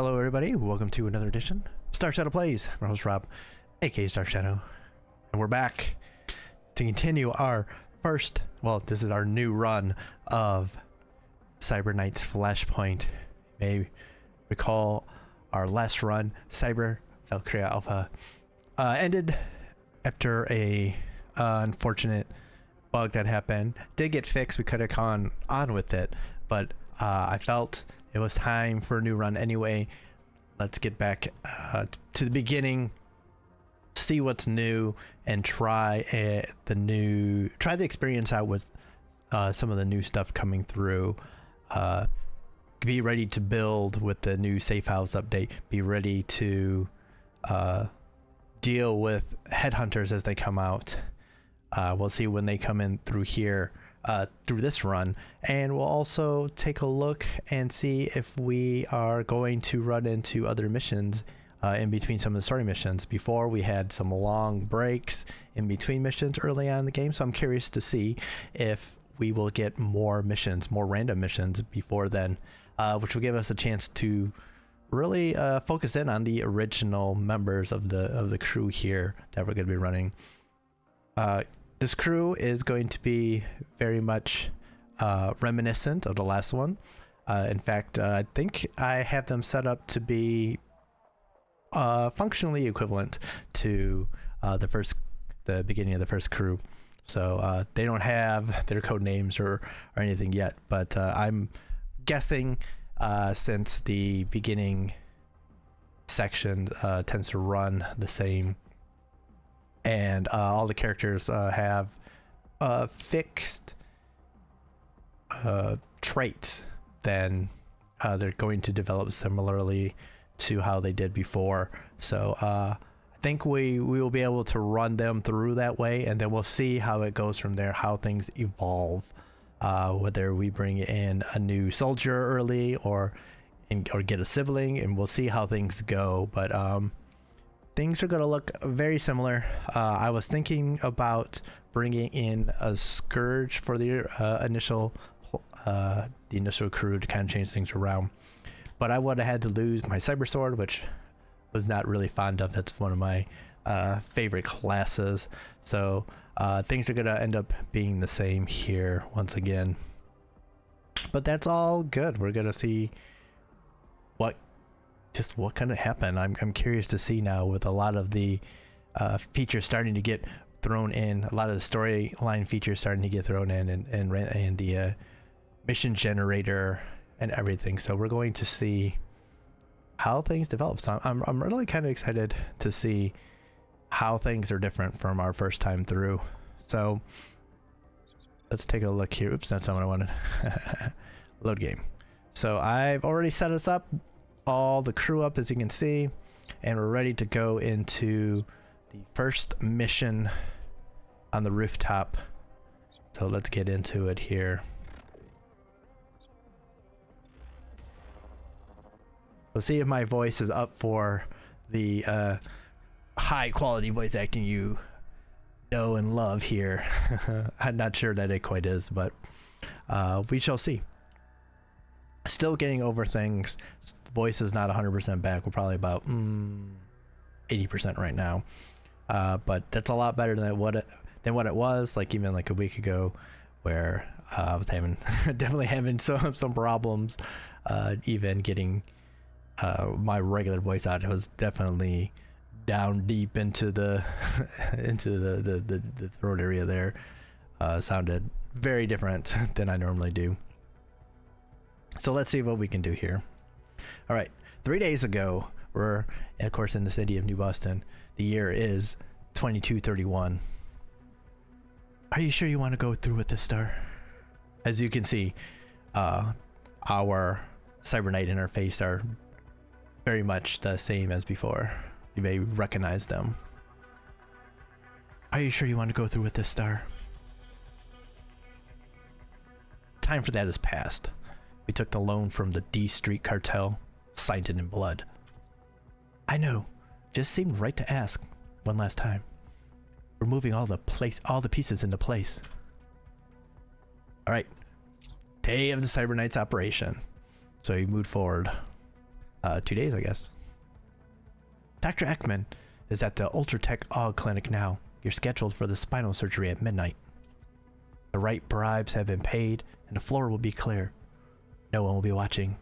Hello everybody, welcome to another edition of Star Shadow Plays. I'm host Rob, aka Star Shadow, and we're back to continue our first, well, this is our new run of Cyber Knight's Flashpoint. You may recall our last run, Cyber Valkyria Alpha, ended after a unfortunate bug that happened. Did get fixed, we could have gone on with it, but I felt it was time for a new run anyway. Let's get back to the beginning, see what's new, and try the experience out with some of the new stuff coming through. Be ready to build with the new Safehouse update. Be ready to deal with headhunters as they come out. We'll see when they come in through here. Through this run, and we'll also take a look and see if we are going to run into other missions in between some of the story missions. Before, we had some long breaks in between missions early on in the game, so I'm curious to see if we will get more missions, more random missions before then, which will give us a chance to really focus in on the original members of the crew here that we're going to be running. This crew is going to be very much reminiscent of the last one. In fact, I think I have them set up to be functionally equivalent to the beginning of the first crew. So they don't have their code names or anything yet, but I'm guessing since the beginning section tends to run the same, and all the characters have fixed traits, then they're going to develop similarly to how they did before. So I think we will be able to run them through that way, and then we'll see how it goes from there, how things evolve, whether we bring in a new soldier early or get a sibling, and we'll see how things go. But things are going to look very similar. I was thinking about bringing in a Scourge for the initial crew to kind of change things around, but I would have had to lose my Cyber Sword, which was not really fond of. That's one of my favorite classes. So things are going to end up being the same here once again, but that's all good. We're going to see what kind of happened. I'm curious to see now, with a lot of the features starting to get thrown in, a lot of the storyline features starting to get thrown in, and the mission generator and everything. So we're going to see how things develop. So I'm really kind of excited to see how things are different from our first time through. So let's take a look here. Oops, that's not what I wanted. Load game. So I've already set us up, all the crew up, as you can see, and we're ready to go into the first mission on the rooftop. So let's get into it here. We'll see if my voice is up for the high quality voice acting you know and love here. I'm not sure that it quite is, but we shall see. Still getting over things. Voice is not 100% back. We're probably about 80% right now, but that's a lot better than what it was like even like a week ago, where I was definitely having some problems even getting my regular voice out. It was definitely down deep into the the throat area there. Sounded very different than I normally do. So let's see what we can do here. All right, 3 days ago, we're, of course, in the city of New Boston. The year is 2231. Are you sure you want to go through with this, Star? As you can see, our Cyber Knight interface are very much the same as before. You may recognize them. Are you sure you want to go through with this, Star? Time for that is past. We took the loan from the D Street cartel, signed it in blood. I know, just seemed right to ask one last time. We're moving all the pieces into place. All right, day of the Cyber Knight's operation. So you moved forward. 2 days, I guess. Dr. Ekman is at the Ultratech AUG clinic now. You're scheduled for the spinal surgery at midnight. The right bribes have been paid, and the floor will be clear. No one will be watching.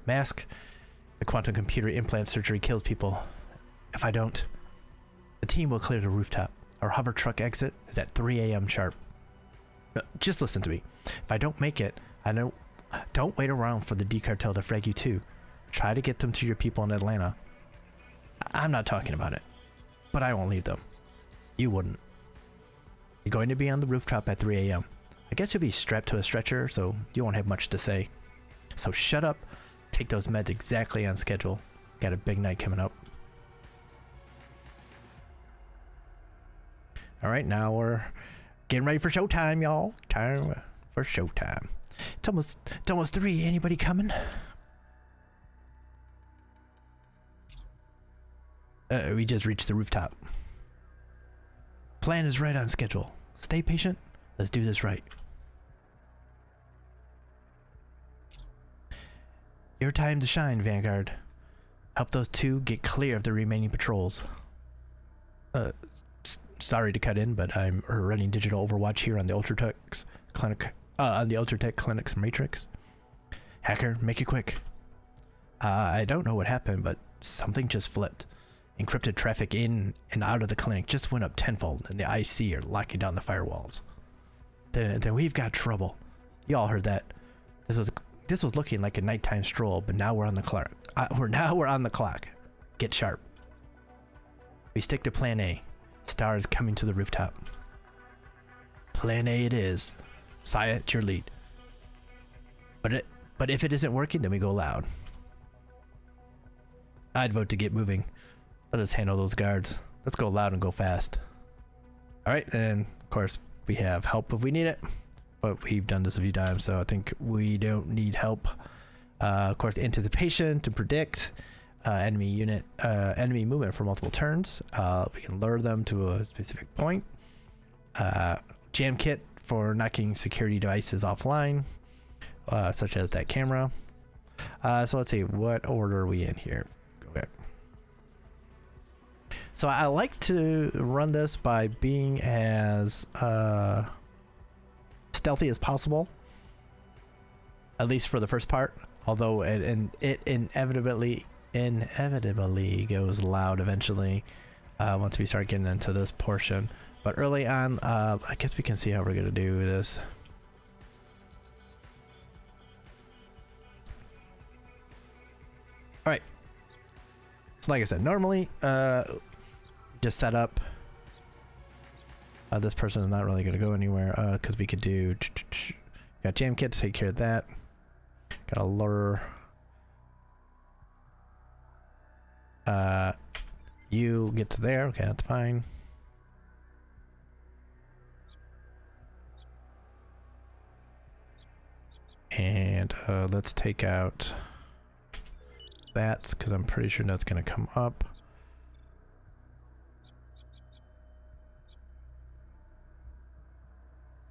Mask, the quantum computer implant surgery kills people. If I don't, the team will clear the rooftop. Our hover truck exit is at 3 a.m. sharp. Just listen to me. If I don't make it, don't wait around for the D cartel to frag you too. Try to get them to your people in Atlanta. I'm not talking about it, but I won't leave them. You wouldn't. You're going to be on the rooftop at 3 a.m. I guess you'll be strapped to a stretcher, so you won't have much to say. So shut up, take those meds exactly on schedule. Got a big night coming up. Alright, now we're getting ready for showtime, y'all. Time for showtime. It's almost 3. Anybody coming? We just reached the rooftop. Plan is right on schedule. Stay patient. Let's do this right. Your time to shine, Vanguard. Help those two get clear of the remaining patrols. Sorry to cut in, but I'm running digital overwatch here on the Ultratech clinic. On the Ultratech clinic's matrix. Hacker, make it quick. I don't know what happened, but something just flipped. Encrypted traffic in and out of the clinic just went up tenfold, and the IC are locking down the firewalls. Then we've got trouble. You all heard that. This was looking like a nighttime stroll, but now we're on the clock. We're on the clock. Get sharp. We stick to Plan A. Star is coming to the rooftop. Plan A it is. Saya, it's your lead. But if it isn't working, then we go loud. I'd vote to get moving. Let us handle those guards. Let's go loud and go fast. Alright, and of course we have help if we need it. But we've done this a few times, so I think we don't need help. Of course, anticipation to predict enemy movement for multiple turns. We can lure them to a specific point. Jam kit for knocking security devices offline, such as that camera. So let's see, what order are we in here? Okay. So I like to run this by being as stealthy as possible, at least for the first part, although it inevitably goes loud eventually once we start getting into this portion. But early on, I guess we can see how we're gonna do this. All right, so like I said, normally just set up. This person is not really going to go anywhere because we could do. Got jam kit to take care of that. Got a lure. You get to there. Okay, that's fine. And let's take out that because I'm pretty sure that's going to come up.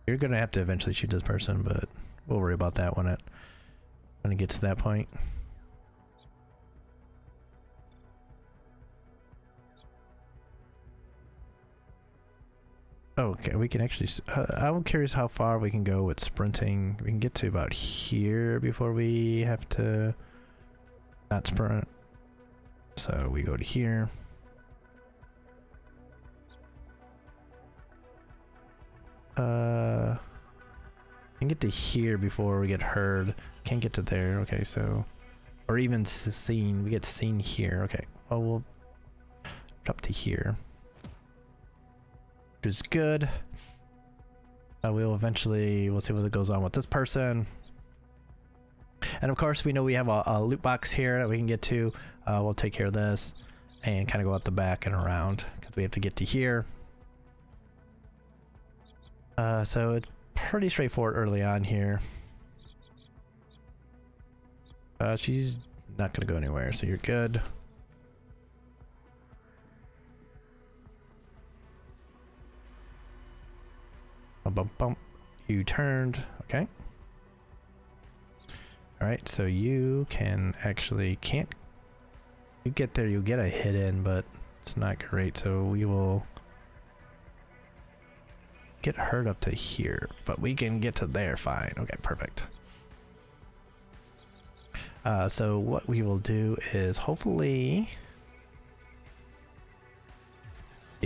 You're gonna have to eventually shoot this person, but we'll worry about that when it gets to that point. Okay, we can actually. I'm curious how far we can go with sprinting. We can get to about here before we have to not sprint. So we go to here. Can get to here before we get heard. Can't get to there. Okay, so or even seen. We get seen here. Okay, well we'll drop to here, which is good. We'll see what goes on with this person. And of course, we know we have a loot box here that we can get to. We'll take care of this and kind of go out the back and around because we have to get to here. So it's pretty straightforward early on here. She's not going to go anywhere, so you're good. Bump, bump. You turned. Okay. All right, so you can actually can't. You get there, you'll get a hit in, but it's not great. So we will get hurt up to here, but we can get to there fine. Okay, perfect. So what we will do is hopefully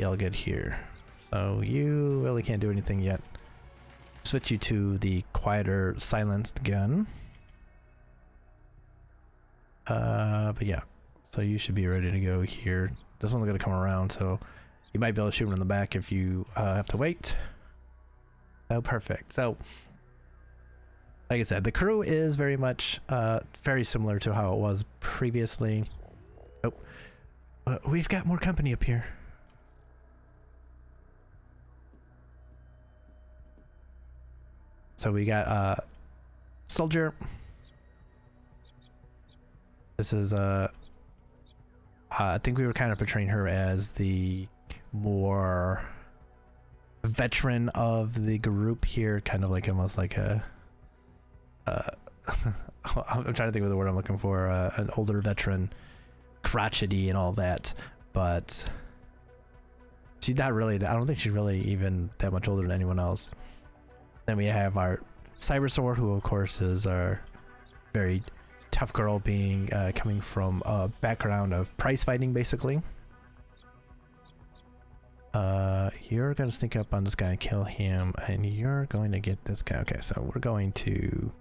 I'll get here. So you really can't do anything yet. Switch you to the quieter silenced gun. But yeah, so you should be ready to go here. This one's gonna come around, so you might be able to shoot him in the back if you have to wait. Oh, perfect. So like I said, the crew is very much very similar to how it was previously. Oh, we've got more company up here. So we got soldier. This is I think we were kind of portraying her as the more veteran of the group here, kind of like almost like a I'm trying to think of the word I'm looking for, an older veteran, crotchety and all that, but she's not really, I don't think she's really even that much older than anyone else. Then we have our Cybersaur, who of course is our very tough girl, being coming from a background of prize fighting basically. You're gonna sneak up on this guy and kill him, and you're going to get this guy. Okay, so we're going to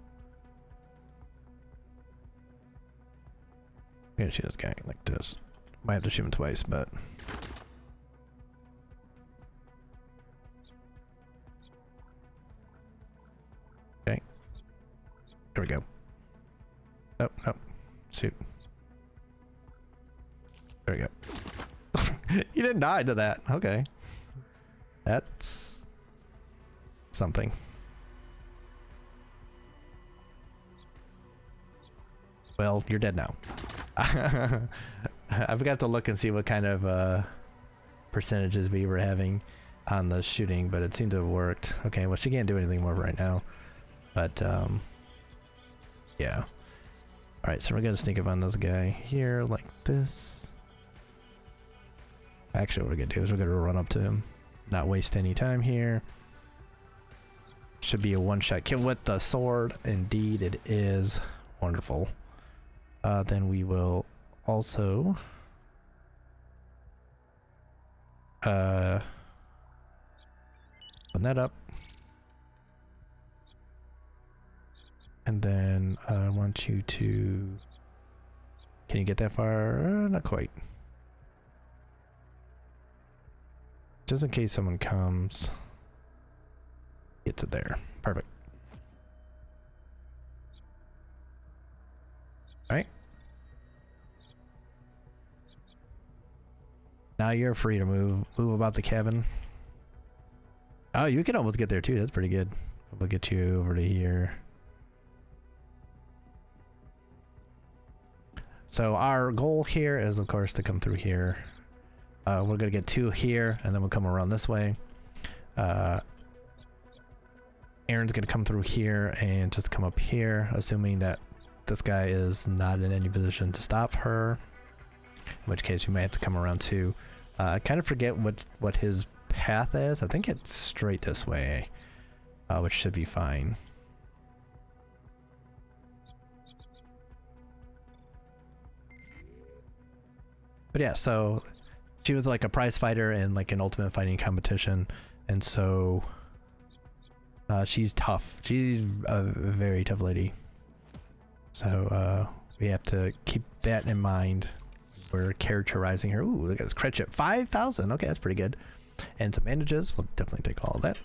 shoot this guy like this. Might have to shoot him twice, but okay. There we go. Oh, no. Shoot. There we go. You didn't die to that. Okay. That's something. Well, you're dead now. I forgot to look and see what kind of percentages we were having on the shooting, but it seemed to have worked. Okay, well, she can't do anything more right now. But, yeah. Alright, so we're gonna sneak up on this guy here like this. Actually, what we're gonna do is we're gonna run up to him. Not waste any time here. Should be a one-shot kill with the sword. Indeed, it is. Wonderful. Then we will also open that up. And then I want you to... Can you get that far? Not quite. Just in case someone comes. Get to there. Perfect. Alright. Now you're free to move about the cabin. Oh, you can almost get there too. That's pretty good. We'll get you over to here. So our goal here is, of course, to come through here. We're gonna get 2 here, and then we'll come around this way. Aaron's gonna come through here and just come up here, assuming that this guy is not in any position to stop her. In which case, you may have to come around too. I kind of forget what his path is. I think it's straight this way, which should be fine. But yeah, so she was like a prize fighter in like an ultimate fighting competition, and so she's tough. She's a very tough lady. So we have to keep that in mind. We're characterizing her. Ooh, look at this credit chip. 5,000. Okay, that's pretty good. And some bandages. We'll definitely take all of that.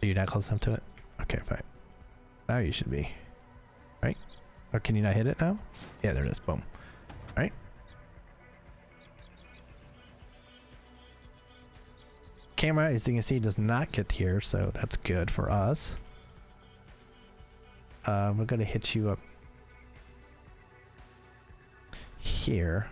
Are you not close enough to it? Okay, fine. Now you should be. Right? Or can you not hit it now? Yeah, there it is. Boom. Alright. Camera, as you can see, does not get here, so that's good for us. We're gonna hit you up here.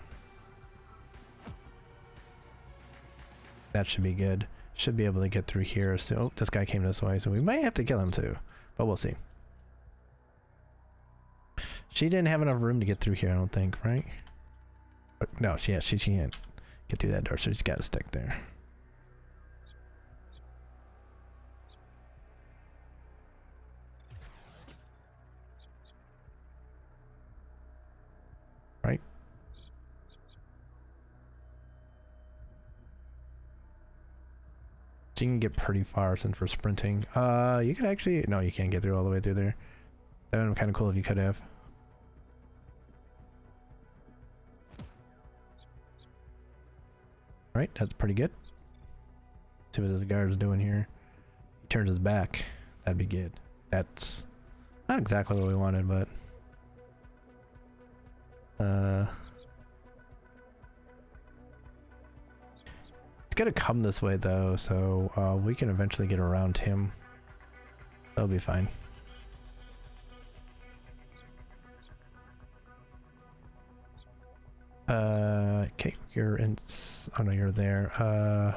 That should be good. Should be able to get through here. So, oh, this guy came this way, so we might have to kill him too. But we'll see. She didn't have enough room to get through here, I don't think, right? No, she can't get through that door, so she's got to stick there. Right? She can get pretty far since we're sprinting. You could actually... No, you can't get through all the way through there. That would have been kind of cool if you could have. Right, that's pretty good. See what this guard's doing here. He turns his back. That'd be good. That's not exactly what we wanted, but... It's gonna come this way though, so we can eventually get around him. That'll be fine. Okay, you're in. Oh no, you're there.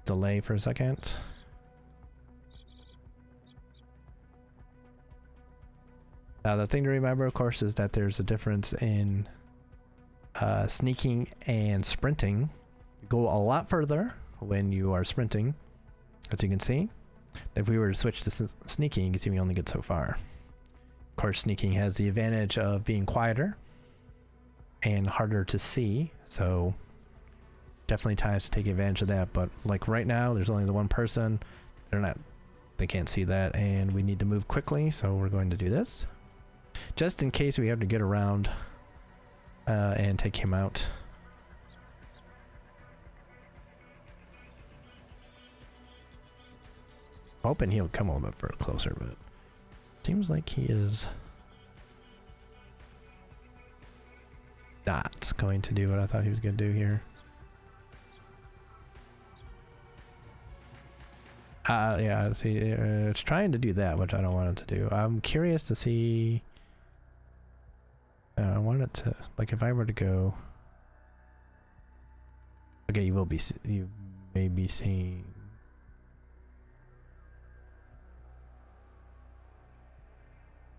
Delay for a second. Now the thing to remember, of course, is that there's a difference in sneaking and sprinting. You go a lot further when you are sprinting, as you can see. If we were to switch to sneaking, you can see we only get so far. Of course, sneaking has the advantage of being quieter and harder to see, so definitely times to take advantage of that. But like right now, there's only the one person. They can't see that, and we need to move quickly, so we're going to do this. Just in case we have to get around and take him out. Hoping he'll come a little bit closer, but seems like he is not going to do what I thought he was going to do here. Yeah, see, it's trying to do that, which I don't want it to do. I'm curious to see. I want it to, like, if I were to go. Okay, you may be seeing.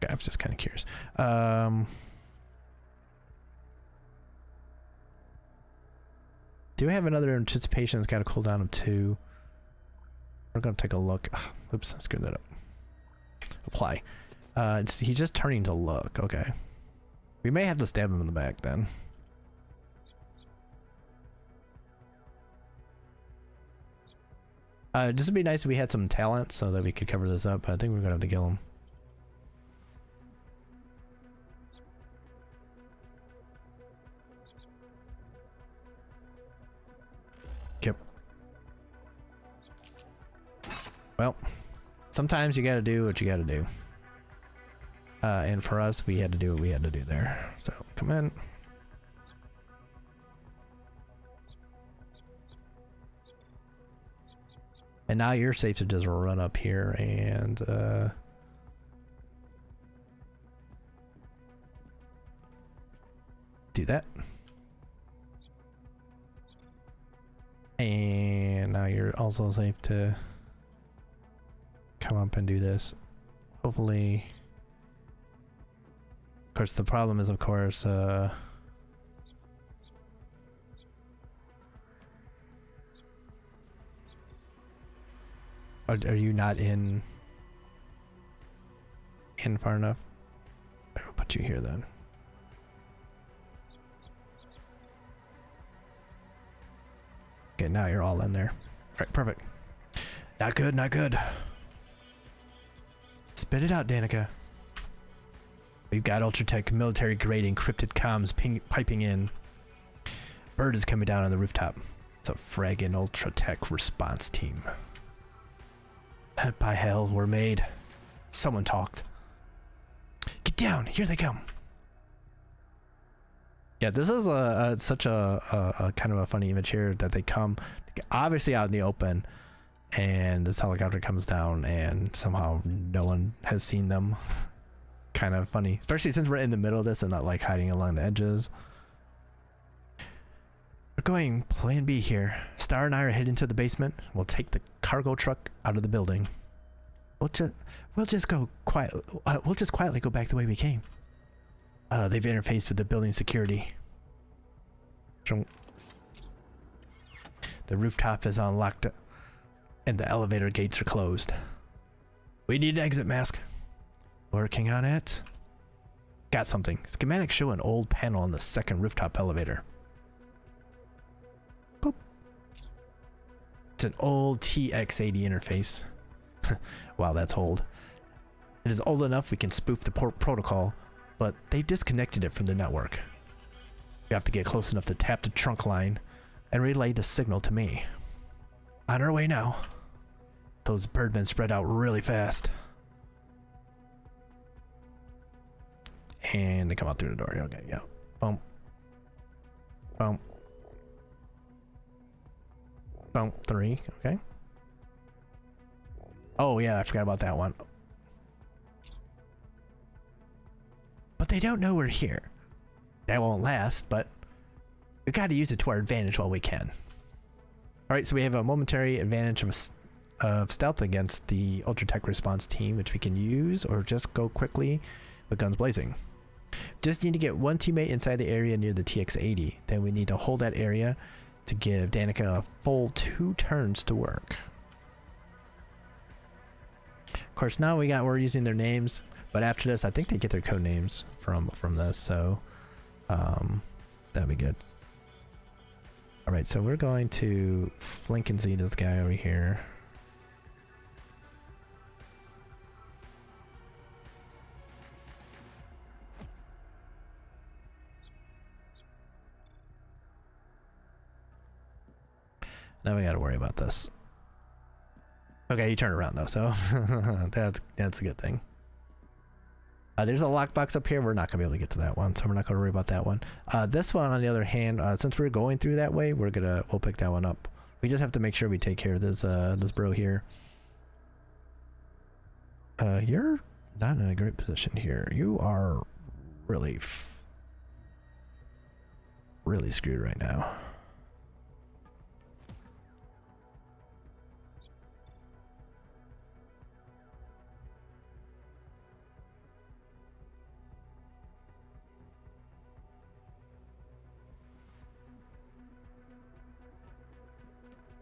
Okay, I was just kind of curious. Do I have another anticipation that's got a cooldown of 2? We're gonna take a look. Oops, I screwed that up. Apply. He's just turning to look. Okay. We may have to stab him in the back then. This would be nice if we had some talent so that we could cover this up, but I think we're gonna have to kill him. Yep. Well, sometimes you gotta do what you gotta do. And for us, we had to do what we had to do there. So, come in. And now you're safe to just run up here and do that. And now you're also safe to come up and do this. Hopefully. Of course, the problem is, of course, are you not in far enough? I'll put you here then. Okay, now you're all in there. Alright, perfect. Not good, not good. Spit it out, Danica. We've got Ultratech military grade encrypted comms piping in. Bird is coming down on the rooftop. It's a fragging Ultratech response team. By hell, we're made. Someone talked. Get down, here they come. Yeah, this is such a kind of a funny image here that they come obviously out in the open, and this helicopter comes down and somehow no one has seen them. Kind of funny, especially since we're in the middle of this and not like hiding along the edges. We're going plan B here. Star and I are heading to the basement. We'll take the cargo truck out of the building. We'll just quietly go back the way we came. They've interfaced with the building security. The rooftop is unlocked and the elevator gates are closed. We need an exit mask. Working on it. Got something. Schematics show an old panel on the second rooftop elevator. Boop. It's an old TX80 interface. Wow, that's old. It is old enough we can spoof the protocol, but they disconnected it from the network. We have to get close enough to tap the trunk line and relay the signal to me. On our way now. Those birdmen spread out really fast. And they come out through the door. Okay, yeah. Boom. Boom. Boom. 3. Okay. Oh, yeah, I forgot about that one. But they don't know we're here. That won't last, but we've got to use it to our advantage while we can. Alright, so we have a momentary advantage of stealth against the Ultratech response team, which we can use or just go quickly with guns blazing. Just need to get one teammate inside the area near the TX80. Then we need to hold that area to give Danica a full 2 turns to work. Of course, now we're using their names, but after this, I think they get their code names from this, so that'd be good. All right, so we're going to flank and see this guy over here. Now we got to worry about this. Okay, you turn around though, so that's a good thing. There's a lockbox up here. We're not gonna be able to get to that one, so we're not gonna worry about that one. This one, on the other hand, since we're going through that way, we'll pick that one up. We just have to make sure we take care of this bro here. You're not in a great position here. You are really screwed right now.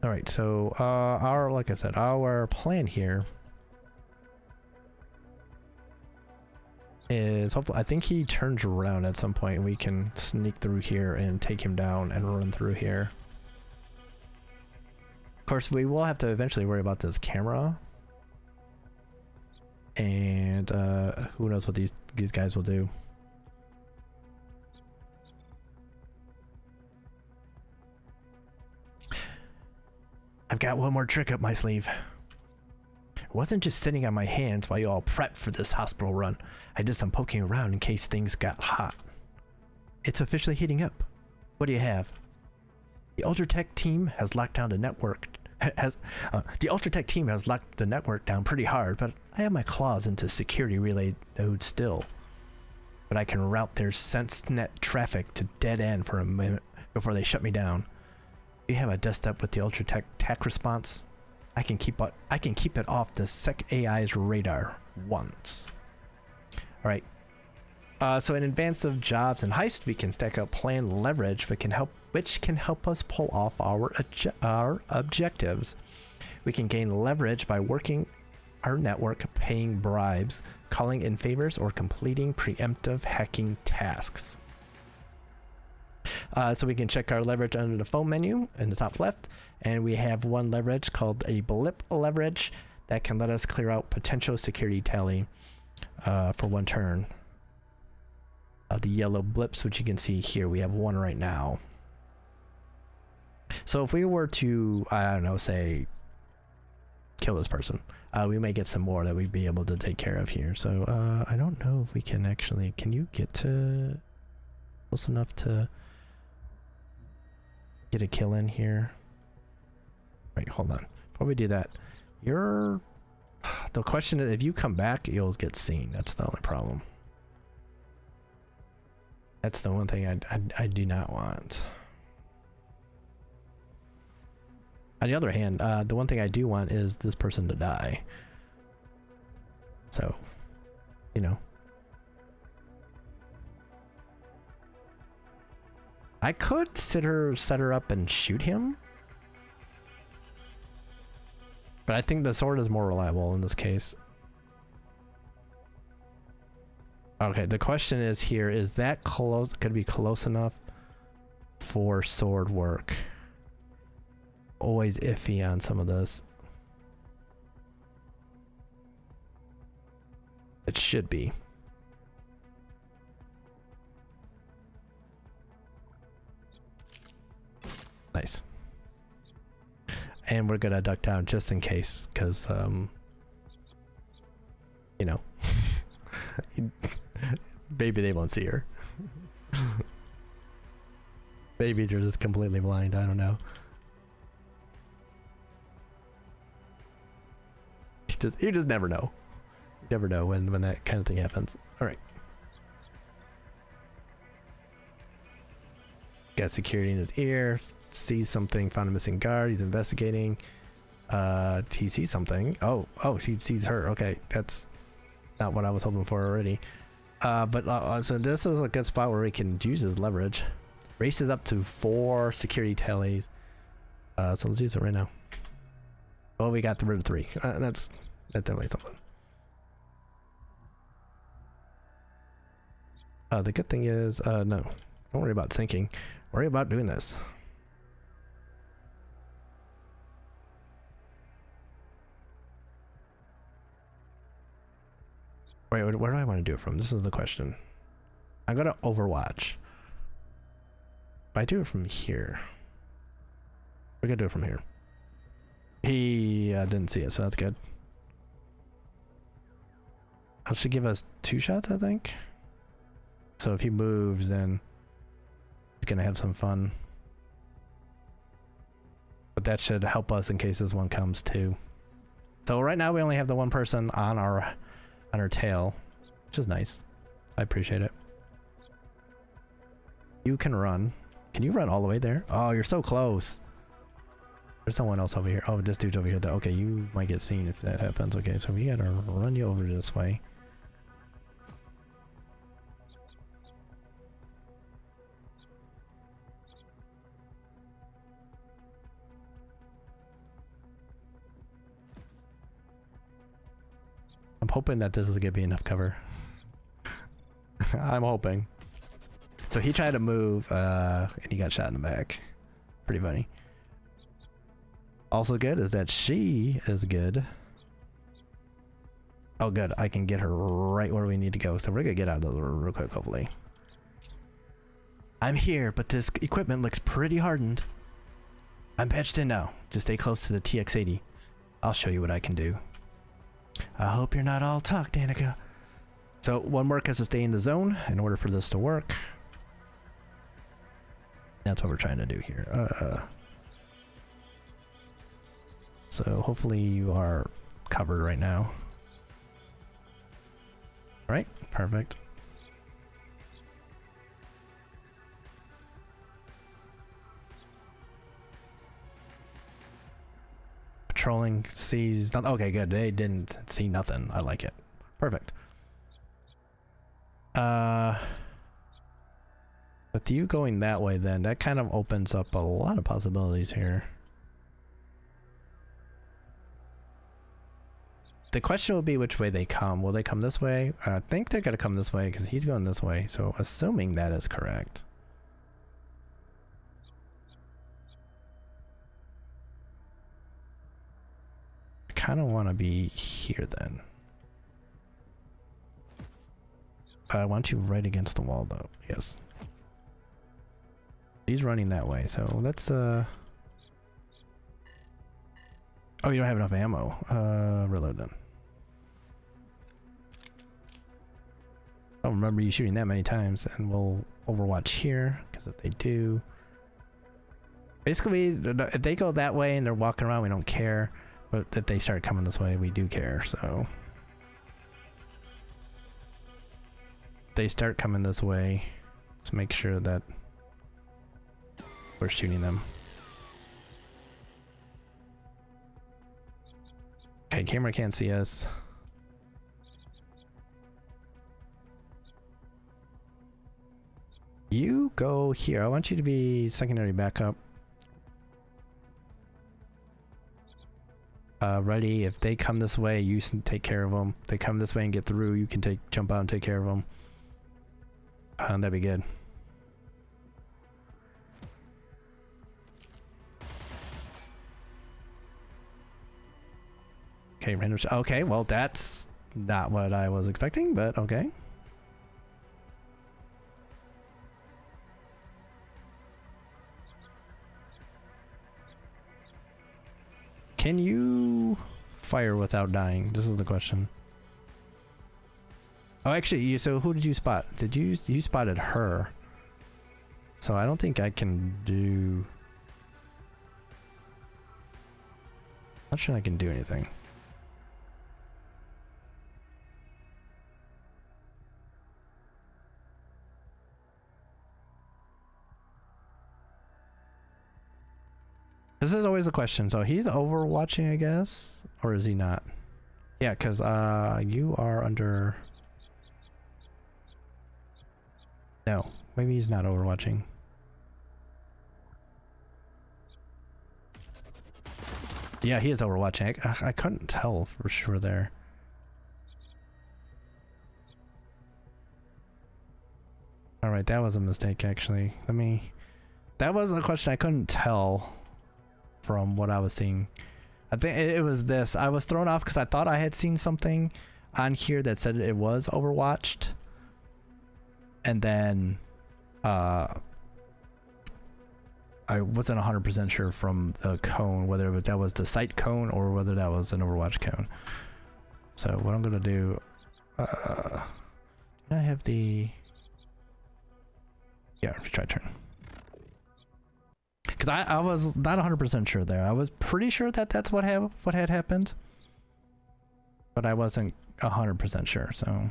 All right, so like I said, our plan here is hopefully, I think he turns around at some point and we can sneak through here and take him down and run through here. Of course, we will have to eventually worry about this camera. And who knows what these guys will do. I've got one more trick up my sleeve. It wasn't just sitting on my hands while you all prepped for this hospital run. I did some poking around in case things got hot. It's officially heating up. What do you have? The Ultratech team has locked down the network. The Ultratech team has locked the network down pretty hard, but I have my claws into security relay nodes still. But I can route their SenseNet traffic to dead end for a minute before they shut me down. You have a dust up with the Ultratech tech response. I can keep it off the Sec AI's radar once. All right. So in advance of jobs and heist, we can stack up planned leverage, which can help us pull off our objectives. We can gain leverage by working our network, paying bribes, calling in favors, or completing preemptive hacking tasks. So we can check our leverage under the phone menu in the top left, and we have one leverage called a blip leverage that can let us clear out potential security tally for 1 turn. The yellow blips, which you can see here, we have 1 right now. So if we were to, I don't know, say kill this person, we may get some more that we'd be able to take care of here. So I don't know if we can actually, can you get to close enough to get a kill in here? Right, hold on. Before we do that, the question is, if you come back, you'll get seen. That's the only problem. That's the one thing I do not want. On the other hand, the one thing I do want is this person to die. So, you know. I could set her up and shoot him. But I think the sword is more reliable in this case. Okay, the question is here, is that close? Could it be close enough for sword work? Always iffy on some of this. It should be. Nice. And we're gonna duck down just in case, because you know, maybe they won't see her. Maybe they're just completely blind. I don't know. You just never know. You never know when that kind of thing happens. All right. Got security in his ear. Sees something. Found a missing guard. He's investigating. He sees something. Oh, he sees her. Okay, that's not what I was hoping for already. So this is a good spot where he can use his leverage. Races up to 4 security tellies. So let's use it right now. Well, we got rid of 3. That's definitely something. The good thing is, no, don't worry about sinking. Worry about doing this. Wait, where do I want to do it from? This is the question. I'm gonna Overwatch. If I do it from here, we're gonna do it from here. He didn't see it, so that's good. That should give us 2 shots, I think. So if he moves, then he's gonna have some fun. But that should help us in case this one comes too. So right now we only have the one person on our tail, which is nice. I appreciate it. You can run. Can you run all the way there? Oh, you're so close. There's someone else over here. Oh, this dude's over here. Okay, you might get seen if that happens. Okay, so we gotta run you over this way. I'm hoping that this is gonna be enough cover. I'm hoping. So he tried to move, and he got shot in the back. Pretty funny. Also good is that she is good. Oh good, I can get her right where we need to go. So we're gonna get out of those real quick, hopefully. I'm here, but this equipment looks pretty hardened. I'm patched in now. Just stay close to the TX-80. I'll show you what I can do. I hope you're not all talk, Danica. So one work has to stay in the zone in order for this to work. That's what we're trying to do here. So hopefully you are covered right now. All right, perfect. Patrolling, sees nothing. Okay, good. They didn't see nothing. I like it. Perfect. With you going that way, then that kind of opens up a lot of possibilities here. The question will be which way they come. Will they come this way? I think they're gonna come this way because he's going this way. So assuming that is correct. I kind of want to be here then. I want you right against the wall though. Yes. He's running that way, so let's oh, you don't have enough ammo. Reload then. I don't remember you shooting that many times, and we'll Overwatch here, because if they do... Basically, if they go that way and they're walking around, we don't care. But if they start coming this way, we do care, so... If they start coming this way, let's make sure that we're shooting them. Okay, camera can't see us. You go here. I want you to be secondary backup. Ready. If they come this way, you can take care of them. If they come this way and get through, you can jump out and take care of them. That'd be good. Okay, random. Okay, well that's not what I was expecting, but okay. Can you fire without dying? This is the question. Oh, actually, so who did you spot? You spotted her. So I don't think I can do... Not sure I can do anything. This is always the question. So he's overwatching, I guess? Or is he not? Yeah, because you are under... No, maybe he's not overwatching. Yeah, he is overwatching. I couldn't tell for sure there. Alright, that was a mistake actually. That was a question I couldn't tell from what I was seeing. I think it was this. I was thrown off because I thought I had seen something on here that said it was overwatched. And then I wasn't 100% sure from the cone whether that was the sight cone or whether that was an overwatch cone. So what I'm gonna do, do I have the... Yeah, try turn. Because I was not 100% sure there. I was pretty sure that that's what had happened, but I wasn't 100% sure. So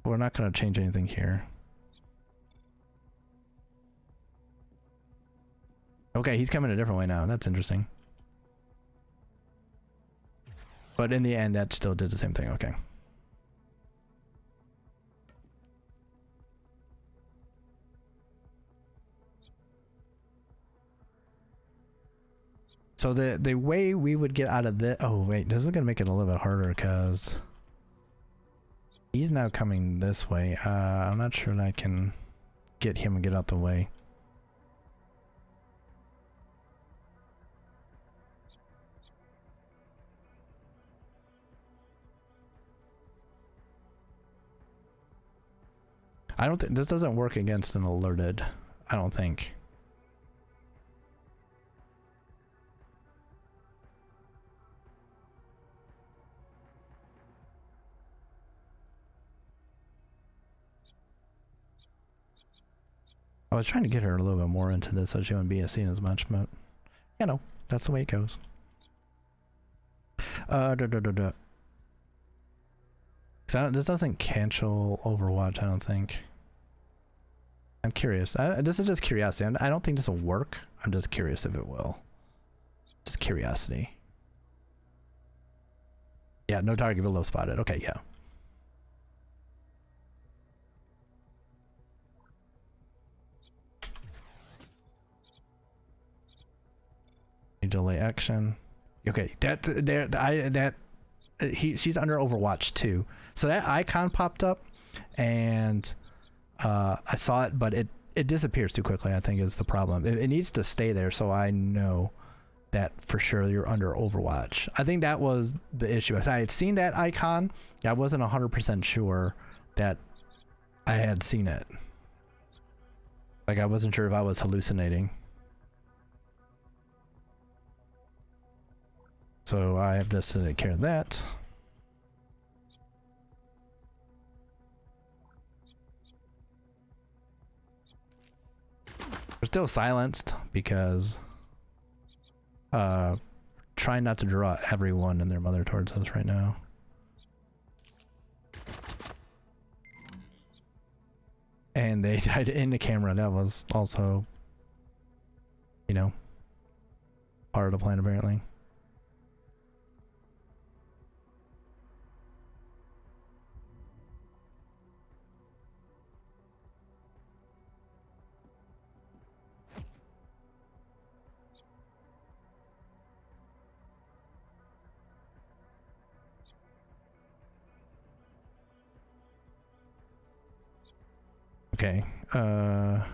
we're not going to change anything here. Okay, he's coming a different way now. That's interesting. But in the end, that still did the same thing. Okay. So the way we would get out of this... Oh, wait. This is going to make it a little bit harder because he's now coming this way. I'm not sure that I can get him and get out the way. I don't think... This doesn't work against an alerted. I don't think. I was trying to get her a little bit more into this so she wouldn't be seen as much, but you know, that's the way it goes. So this doesn't cancel Overwatch, I don't think. I'm curious. This is just curiosity. I don't think this will work. I'm just curious if it will. Just curiosity. Yeah, no target below spotted. Okay, yeah. Delay action. Okay, she's under Overwatch too. So that icon popped up, and I saw it, but it disappears too quickly. I think is the problem. It needs to stay there, so I know that for sure you're under Overwatch. I think that was the issue. I had seen that icon. I wasn't 100% sure that I had seen it. Like I wasn't sure if I was hallucinating. So I have this to take care of that. We're still silenced because trying not to draw everyone and their mother towards us right now. And they died in the camera. That was also, you know, part of the plan apparently. Okay. I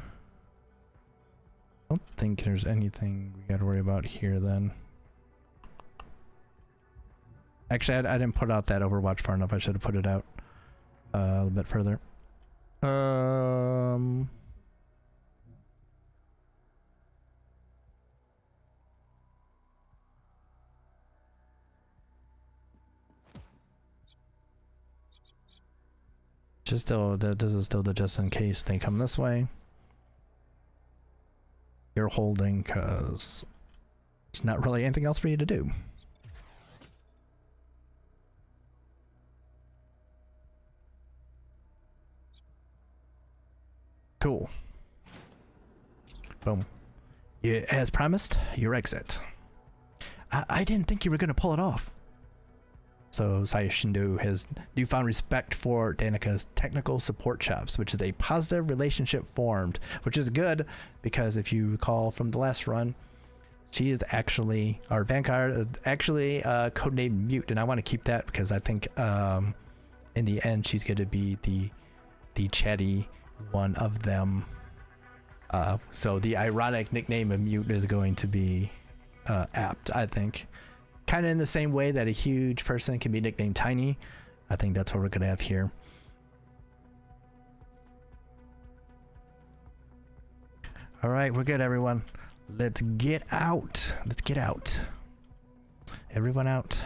don't think there's anything we got to worry about here then. Actually, I didn't put out that Overwatch far enough. I should have put it out a little bit further. Just still, this is still the just in case they come this way. You're holding because there's not really anything else for you to do. Cool. Boom. Yeah, as promised, your exit. I didn't think you were gonna pull it off. So Sayashindu has newfound respect for Danika's technical support chops, which is a positive relationship formed, which is good because if you recall from the last run, she is actually, our Vanguard, actually codenamed Mute, and I want to keep that because I think in the end she's going to be the chatty one of them. So the ironic nickname of Mute is going to be apt, I think. Kind of in the same way that a huge person can be nicknamed Tiny. I think that's what we're going to have here. All right, we're good, everyone. Let's get out. Let's get out. Everyone out.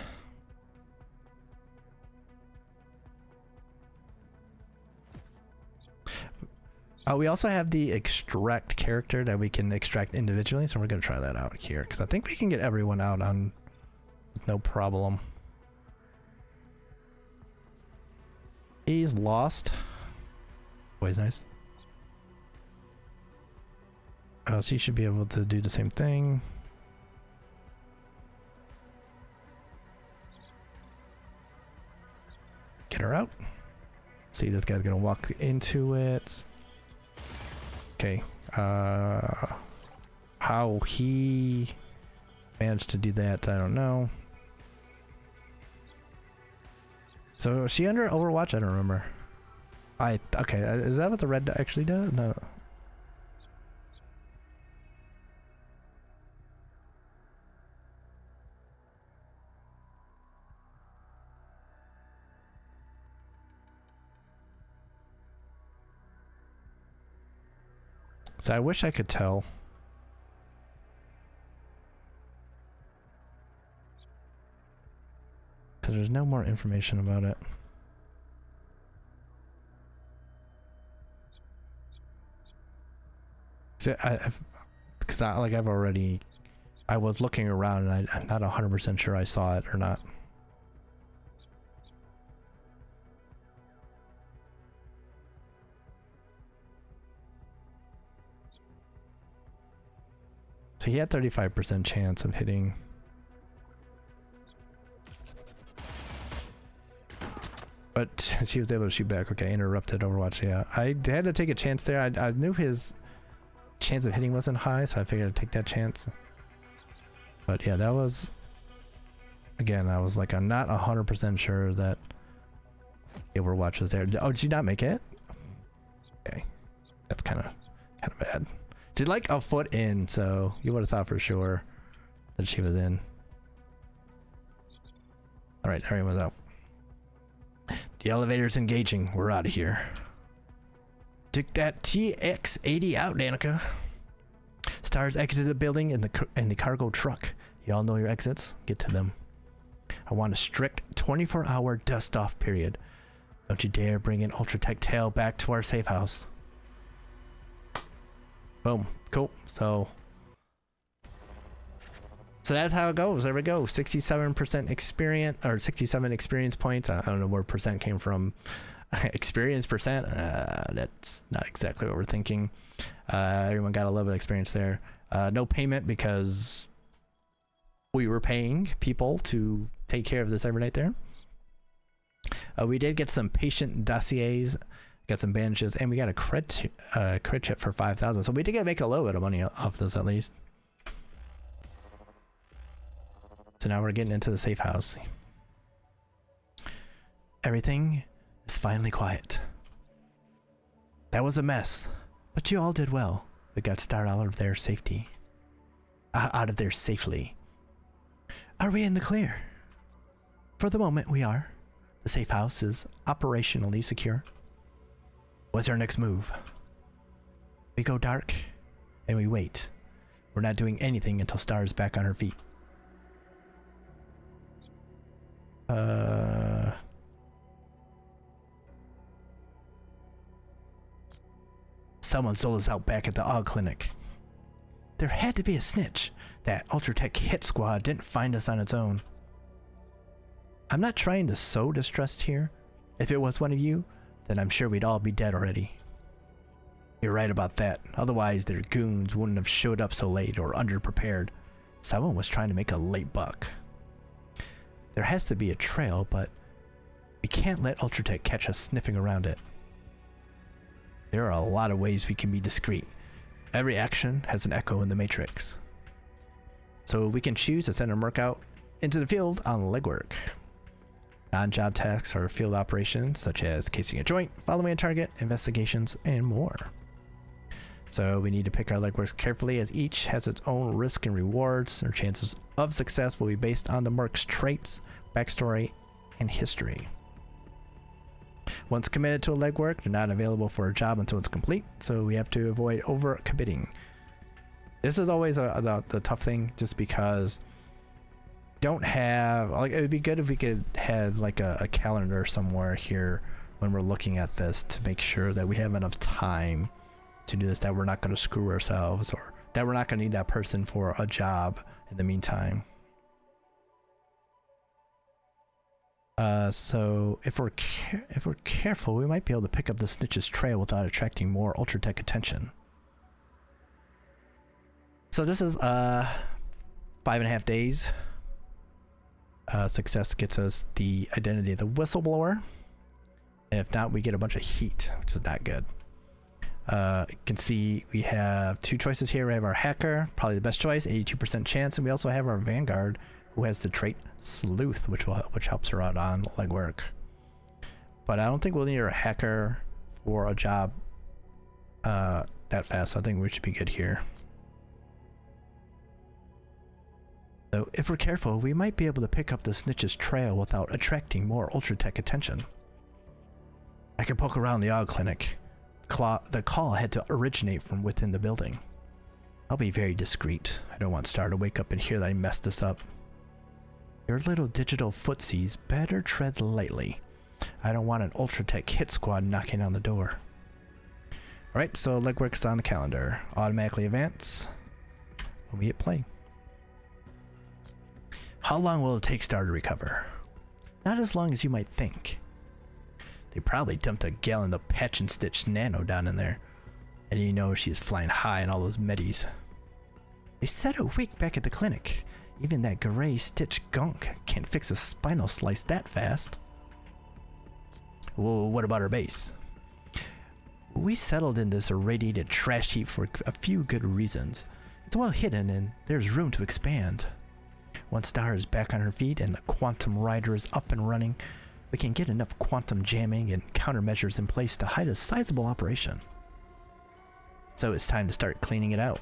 We also have the extract character that we can extract individually, so we're going to try that out here because I think we can get everyone out on no problem. He's lost. Always nice. So he should be able to do the same thing. Get her out. See, this guy's gonna walk into it. Okay. How he managed to do that, I don't know. So is she under Overwatch? I don't remember. Okay, is that what the red actually does? No. So I wish I could tell. So there's no more information about it. So because like I was looking around and I'm not 100% sure I saw it or not. So he had 35% chance of hitting. But she was able to shoot back. Okay, interrupted Overwatch. Yeah, I had to take a chance there. I knew his chance of hitting wasn't high, so I figured I'd take that chance. But yeah, that was... Again, I was like, I'm not 100% sure that Overwatch was there. Oh, did you not make it? Okay. That's kind of bad. She's like a foot in, so you would have thought for sure that she was in. Alright, everyone's out. The elevator's engaging. We're out of here. Took that TX-80 out, Danica. Stars exited the building in the cargo truck. You all know your exits. Get to them. I want a strict 24-hour dust-off period. Don't you dare bring an Ultratech tail back to our safe house. Boom. Cool. So that's how it goes. There we go. 67% experience, or 67 experience points. I don't know where percent came from. Experience percent. That's not exactly what we're thinking. Everyone got a little bit of experience there. No payment because we were paying people to take care of this every night there. We did get some patient dossiers, got some bandages, and we got a crit chip for 5,000. So we did get to make a little bit of money off this at least. So now we're getting into the safe house. Everything is finally quiet. That was a mess, but you all did well. We got Star out of there safety. Out of there safely. Are we in the clear? For the moment, we are. The safe house is operationally secure. What's our next move? We go dark, and we wait. We're not doing anything until Star is back on her feet. Someone sold us out back at the AUG clinic. There had to be a snitch. That Ultratech hit squad didn't find us on its own. I'm not trying to sow distrust here. If it was one of you, then I'm sure we'd all be dead already. You're right about that. Otherwise, their goons wouldn't have showed up so late or underprepared. Someone was trying to make a late buck. There has to be a trail, but we can't let Ultratech catch us sniffing around it. There are a lot of ways we can be discreet. Every action has an echo in the Matrix. So we can choose to send a merc out into the field on legwork. Non-job tasks are field operations such as casing a joint, following a target, investigations, and more. So we need to pick our legworks carefully as each has its own risk and rewards. Our chances of success will be based on the merc's traits, backstory, and history. Once committed to a legwork, they're not available for a job until it's complete, so we have to avoid over-committing. This is always the tough thing, just because don't have, like, it would be good if we could have like a calendar somewhere here when we're looking at this to make sure that we have enough time to do this, that we're not going to screw ourselves, or that we're not going to need that person for a job in the meantime. So if we're careful, we might be able to pick up the snitch's trail without attracting more Ultratech attention. So this is 5.5 days. Success gets us the identity of the whistleblower, and if not, we get a bunch of heat, which is not good. You can see we have two choices here. We have our hacker, probably the best choice, 82% chance, and we also have our vanguard, who has the trait sleuth, which helps her out on legwork. But I don't think we'll need our hacker for a job that fast. So I think we should be good here. So if we're careful, we might be able to pick up the snitch's trail without attracting more Ultratech attention. I can poke around the AUG clinic. The call had to originate from within the building. I'll be very discreet. I don't want Star to wake up and hear that I messed this up. Your little digital footsies better tread lightly. I don't want an Ultratech hit squad knocking on the door. Alright, so legwork's on the calendar. Automatically advance when we hit play. How long will it take Star to recover? Not as long as you might think. They probably dumped a gallon of patch and stitch nano down in there. And you know she's flying high in all those medis. They said a week back at the clinic. Even that gray stitch gunk can't fix a spinal slice that fast. Well, what about our base? We settled in this irradiated trash heap for a few good reasons. It's well hidden and there's room to expand. Once Star is back on her feet and the quantum rider is up and running, we can get enough quantum jamming and countermeasures in place to hide a sizable operation. So it's time to start cleaning it out.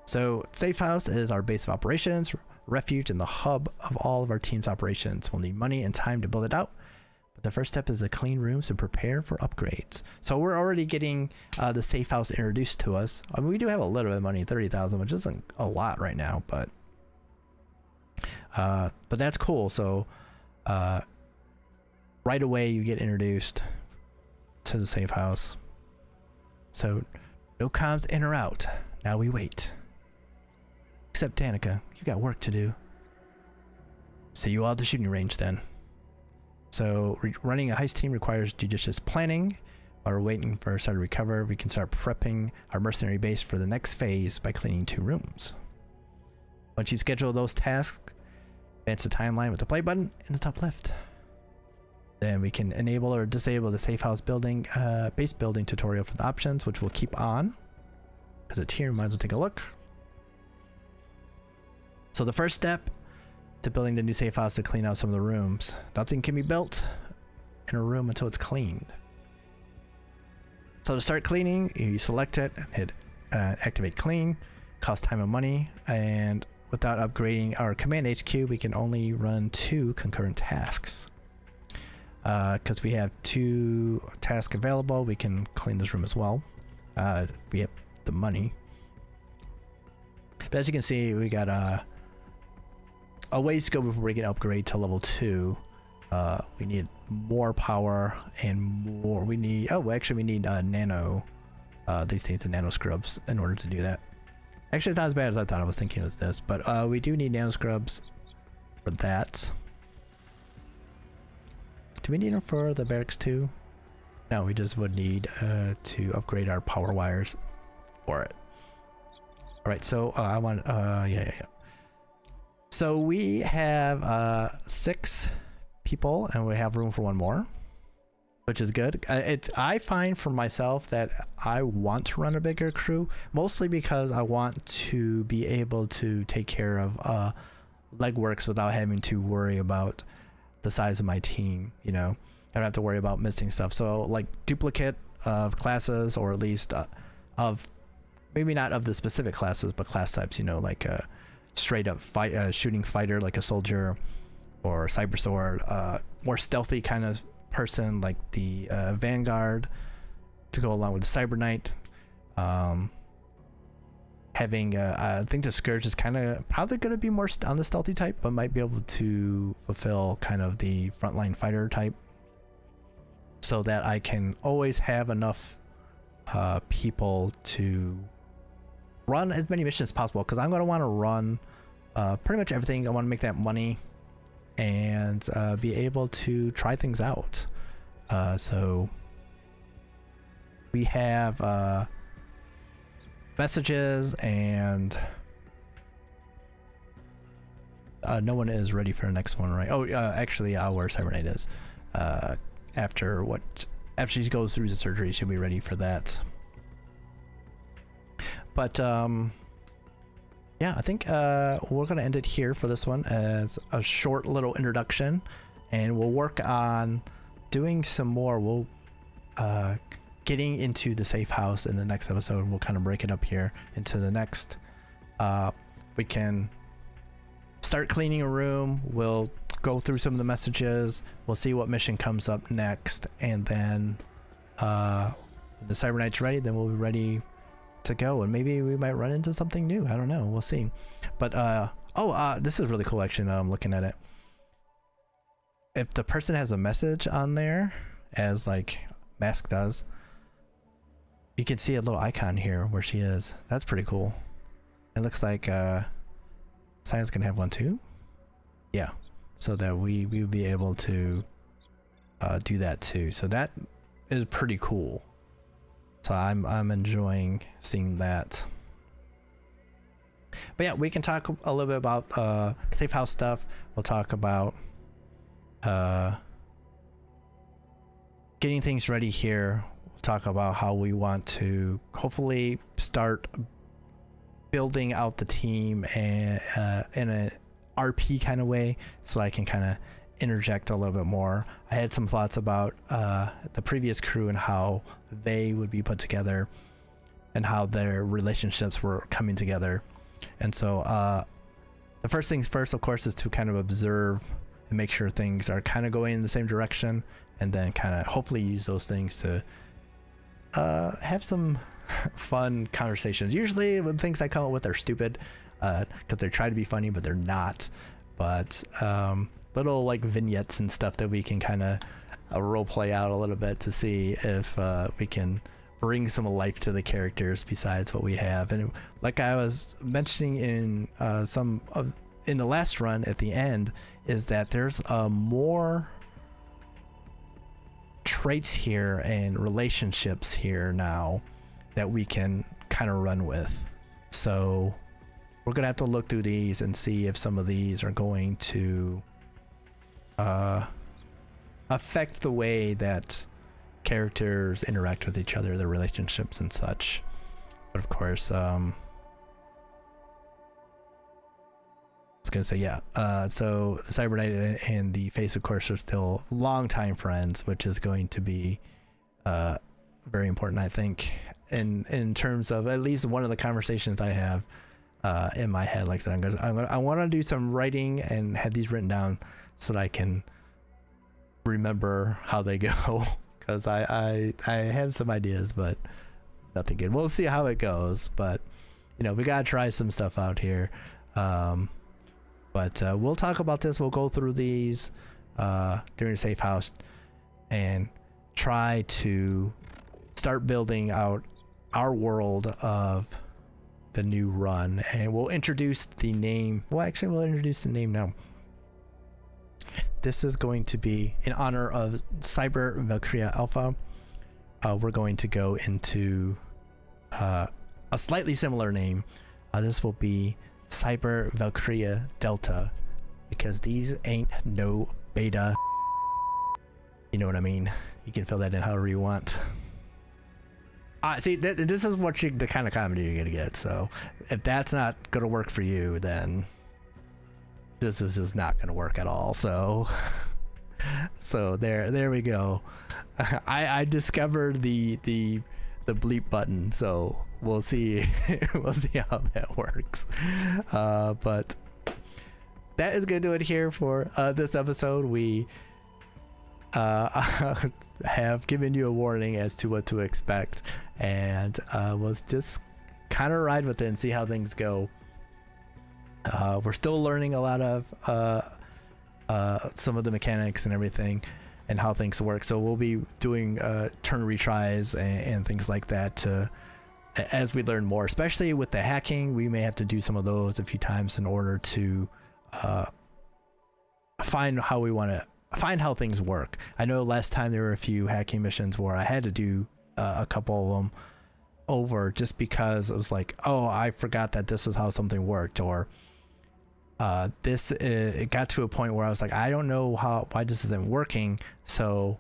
So Safehouse is our base of operations, refuge, and the hub of all of our team's operations. We'll need money and time to build it out, but the first step is to clean rooms and prepare for upgrades. So we're already getting the Safehouse introduced to us. I mean, we do have a little bit of money, 30,000, which isn't a lot right now, but that's cool. So right away you get introduced to the Safehouse. So no comms in or out. Now we wait. Except Danica, you got work to do. See you all at the shooting range then. So running a heist team requires judicious planning. While we're waiting for Star to recover, we can start prepping our mercenary base for the next phase by cleaning 2 rooms. Once you schedule those tasks, advance the timeline with the play button in the top left. Then we can enable or disable the Safehouse building base building tutorial for the options, which we'll keep on because it's here. Might as well take a look. So the first step to building the new Safehouse is to clean out some of the rooms. Nothing can be built in a room until it's cleaned. So to start cleaning, you select it, hit activate clean, cost time and money, and without upgrading our command HQ, we can only run 2 concurrent tasks. Because we have 2 tasks available, we can clean this room as well. If we have the money. But as you can see, we got a ways to go before we can upgrade to level 2. We need more power and more. We need, actually we need nano, these things, the nano scrubs, in order to do that. Actually, it's not as bad as I thought. I was thinking it was this, but we do need nano scrubs for that. Do we need them for the barracks too? No, we just would need to upgrade our power wires for it. All right, so I want, yeah. So we have 6 people, and we have room for 1 more, which is good. I find for myself that I want to run a bigger crew, mostly because I want to be able to take care of legworks without having to worry about the size of my team. You know, I don't have to worry about missing stuff. So like duplicate of classes, or at least of, maybe not of the specific classes, but class types. You know, like a straight up shooting fighter, like a soldier, or cyber sword, more stealthy kind of person like the Vanguard to go along with the Cyber Knight. Having I think the Scourge is kind of probably going to be more on the stealthy type, but might be able to fulfill kind of the frontline fighter type, so that I can always have enough people to run as many missions as possible, because I'm going to want to run pretty much everything. I want to make that money and be able to try things out. So we have messages, and no one is ready for the next one, right? Oh, actually our Cyber Knight is. After she goes through the surgery, she'll be ready for that. But yeah, I think we're gonna end it here for this one as a short little introduction, and we'll work on doing some more. We'll getting into the safe house in the next episode. We'll kind of break it up here into the next. We can start cleaning a room. We'll go through some of the messages. We'll see what mission comes up next, and then when the Cyber Knight's ready, then we'll be ready to go, and maybe we might run into something new. I don't know, we'll see. But this is really cool actually, now I'm looking at it. If the person has a message on there, as like Mask does, you can see a little icon here where she is. That's pretty cool. It looks like Science can have one too. Yeah, so that we would be able to do that too. So that is pretty cool. So I'm enjoying seeing that. But yeah, we can talk a little bit about safe house stuff. We'll talk about getting things ready here. We'll talk about how we want to hopefully start building out the team and in a RP kind of way, so I can kind of interject a little bit more. I had some thoughts about the previous crew and how they would be put together and how their relationships were coming together. And so the first things first, of course, is to kind of observe and make sure things are kind of going in the same direction, and then kind of hopefully use those things to have some fun conversations. Usually when things I come up with are stupid, because they're trying to be funny but they're not. But little like vignettes and stuff that we can kind of role play out a little bit to see if we can bring some life to the characters besides what we have. And like I was mentioning in in the last run at the end, is that there's more traits here and relationships here now that we can kind of run with. So we're gonna have to look through these and see if some of these are going to affect the way that characters interact with each other, their relationships and such. But of course, I was gonna say, yeah, so the Cyber Knight and the Face, of course, are still longtime friends, which is going to be very important, I think, in terms of at least one of the conversations I have in my head. Like I said, I want to do some writing and have these written down so that I can remember how they go, because I have some ideas, but nothing good. We'll see how it goes, but you know, we gotta try some stuff out here. But we'll talk about this. We'll go through these during the safe house and try to start building out our world of the new run, and we'll introduce the name. Well, actually, we'll introduce the name now. This is going to be in honor of Cyber Valkyria Alpha. We're going to go into a slightly similar name. This will be Cyber Valkyria Delta, because these ain't no beta. You know what I mean? You can fill that in however you want. See, this is what the kind of comedy you're gonna get. So if that's not gonna work for you, then this is just not gonna work at all. So there we go. I discovered the bleep button, so we'll see we'll see how that works. But that is gonna do it here for this episode. We have given you a warning as to what to expect, and we'll just kind of ride with it and see how things go. We're still learning a lot of some of the mechanics and everything and how things work, so we'll be doing turn retries and things like that as we learn more, especially with the hacking. We may have to do some of those a few times in order to find how things work. I know last time there were a few hacking missions where I had to do a couple of them over, just because it was like, oh, I forgot that this is how something worked, or it got to a point where I was like, I don't know why this isn't working, so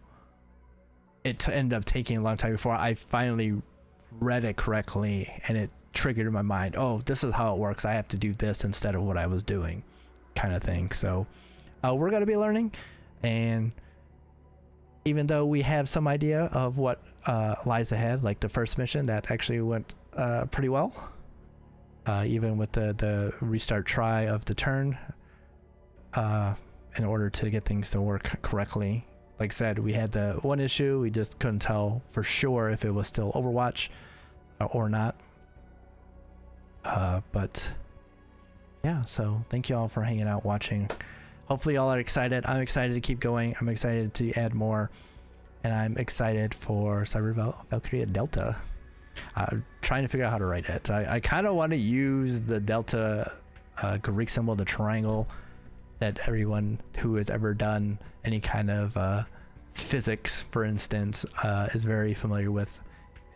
it ended up taking a long time before I finally read it correctly, and it triggered in my mind, oh, this is how it works, I have to do this instead of what I was doing, kind of thing. So we're going to be learning, and even though we have some idea of what lies ahead, like the first mission that actually went pretty well, even with the restart try of the turn, in order to get things to work correctly. Like I said, we had the one issue, we just couldn't tell for sure if it was still Overwatch or not. But yeah, so thank you all for hanging out, watching. Hopefully y'all are excited. I'm excited to keep going. I'm excited to add more, and I'm excited for Cyber Valkyria Delta. I'm trying to figure out how to write it. I kind of want to use the Delta Greek symbol, the triangle, that everyone who has ever done any kind of physics, for instance, is very familiar with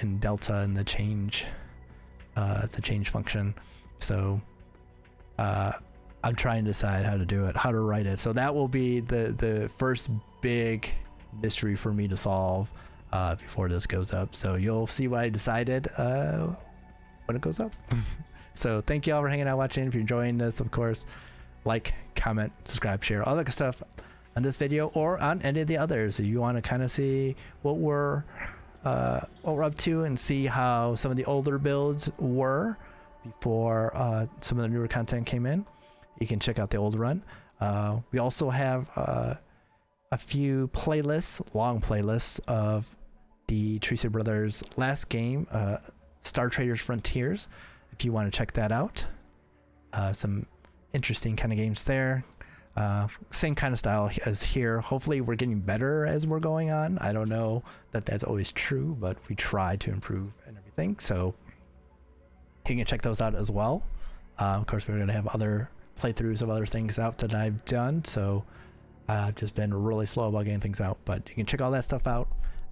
in Delta and the change function. So I'm trying to decide how to do it, how to write it. So that will be the first big mystery for me to solve before this goes up. So you'll see what I decided when it goes up. So thank you all for hanging out, watching. If you're enjoying this, of course, like, comment, subscribe, share, all that good stuff on this video or on any of the others. If you want to kind of see what we're up to and see how some of the older builds were before some of the newer content came in, you can check out the old run. We also have a few playlists, long playlists of the Tracer Brothers last game, Star Traders Frontiers, if you want to check that out. Some interesting kind of games there. Same kind of style as here. Hopefully we're getting better as we're going on. I don't know that that's always true, but we try to improve and everything. So you can check those out as well. Of course, we're going to have other playthroughs of other things out that I've done, so I've just been really slow about getting things out, but you can check all that stuff out,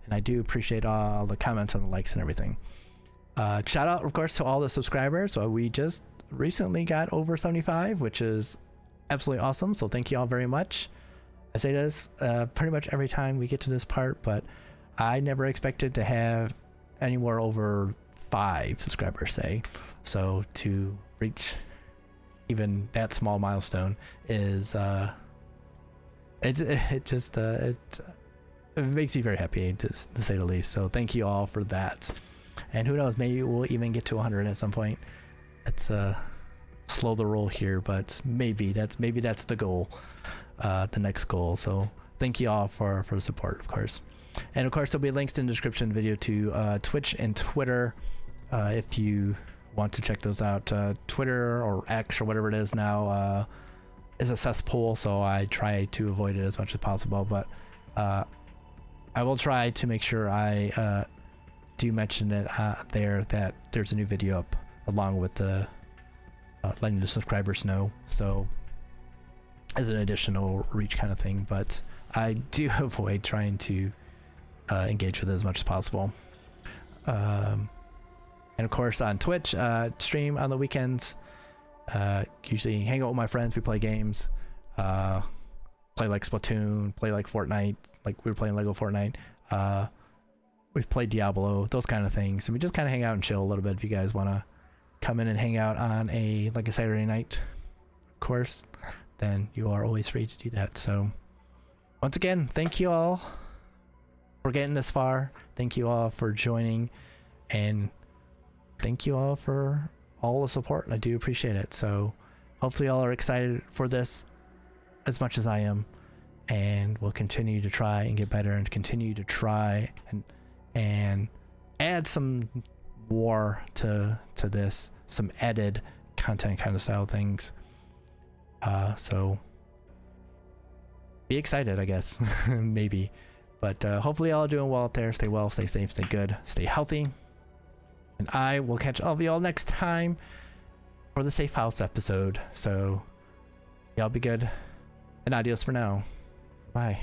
and I do appreciate all the comments and the likes and everything. Shout out, of course, to all the subscribers. So we just recently got over 75, which is absolutely awesome, so thank you all very much. I say this pretty much every time we get to this part, but I never expected to have anywhere over 5 subscribers, say. So to reach even that small milestone is it's it makes me very happy to say the least. So thank you all for that. And who knows, maybe we'll even get to 100 at some point. It's slow the roll here, but maybe that's the goal, the next goal. So thank you all for the support, of course. And of course, there'll be links in the description video to Twitch and Twitter if you want to check those out. Twitter or X or whatever it is now is a cesspool, so I try to avoid it as much as possible, but I will try to make sure I do mention it there that there's a new video up, along with the letting the subscribers know, so as an additional reach kind of thing. But I do avoid trying to engage with it as much as possible. And of course on Twitch, stream on the weekends, usually hang out with my friends, we play games, play like Splatoon, play like Fortnite, like we were playing Lego Fortnite, we've played Diablo, those kind of things, and we just kind of hang out and chill a little bit. If you guys want to come in and hang out on a Saturday night, of course, then you are always free to do that. So once again, thank you all for getting this far, thank you all for joining, and thank you all for all the support. I do appreciate it. So hopefully y'all are excited for this as much as I am, and we'll continue to try and get better and continue to try and add some more to this, some added content kind of style things. So be excited, I guess. Maybe, but hopefully y'all are doing well out there. Stay well, stay safe, stay good, stay healthy, and I will catch all of y'all next time for the Safe House episode. So y'all be good, and adios for now. Bye.